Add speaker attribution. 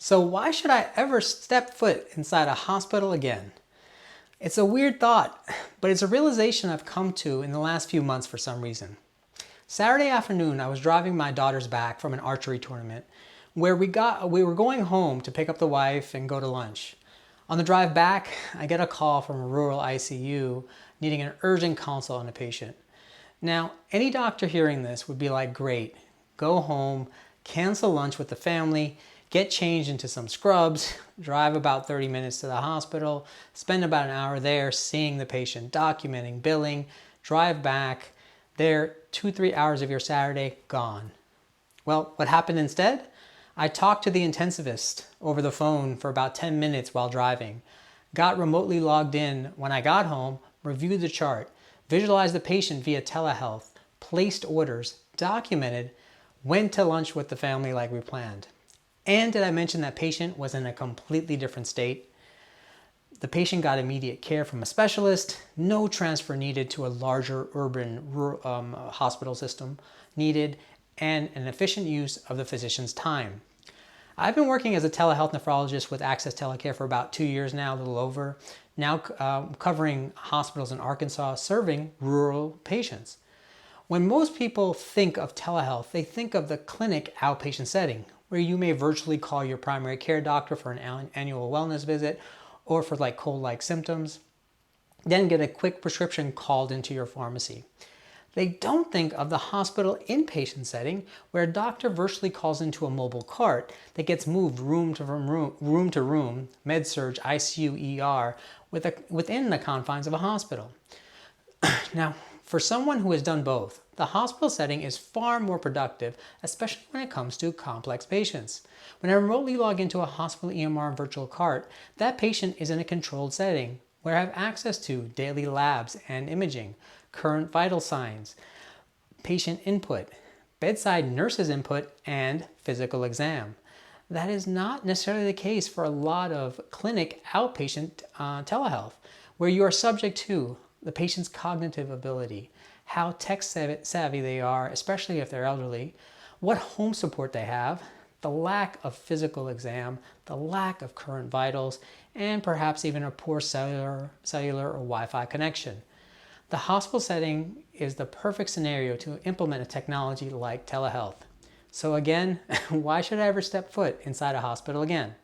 Speaker 1: So why should I ever step foot inside a hospital again? It's a weird thought, but it's a realization I've come to in the last few months for some reason. Saturday afternoon, I was driving my daughters back from an archery tournament where we were going home to pick up the wife and go to lunch. On the drive back, I get a call from a rural ICU needing an urgent consult on a patient. Now, any doctor hearing this would be like, great, go home, cancel lunch with the family, get changed into some scrubs, drive about 30 minutes to the hospital, spend about an hour there seeing the patient, documenting, billing, drive back. There, 2-3 hours of your Saturday gone. Well, what happened instead? I talked to the intensivist over the phone for about 10 minutes while driving, got remotely logged in when I got home, reviewed the chart, visualized the patient via telehealth, placed orders, documented, went to lunch with the family like we planned. And did I mention that patient was in a completely different state? The patient got immediate care from a specialist, no transfer needed to a larger urban hospital system needed, and an efficient use of the physician's time. I've been working as a telehealth nephrologist with Access TeleCare for about 2 years now, a little over, now covering hospitals in Arkansas, serving rural patients. When most people think of telehealth, they think of the clinic outpatient setting, where you may virtually call your primary care doctor for an annual wellness visit or for like cold-like symptoms, then get a quick prescription called into your pharmacy. They don't think of the hospital inpatient setting where a doctor virtually calls into a mobile cart that gets moved room to room, med-surg, ICU, ER, within the confines of a hospital. Now, for someone who has done both, the hospital setting is far more productive, especially when it comes to complex patients. When I remotely log into a hospital EMR virtual cart, that patient is in a controlled setting where I have access to daily labs and imaging, current vital signs, patient input, bedside nurses input, and physical exam. That is not necessarily the case for a lot of clinic outpatient telehealth, where you are subject to the patient's cognitive ability, how tech savvy they are, especially if they're elderly, what home support they have, the lack of physical exam, the lack of current vitals, and perhaps even a poor cellular or Wi-Fi connection. The hospital setting is the perfect scenario to implement a technology like telehealth. So again, why should I ever step foot inside a hospital again?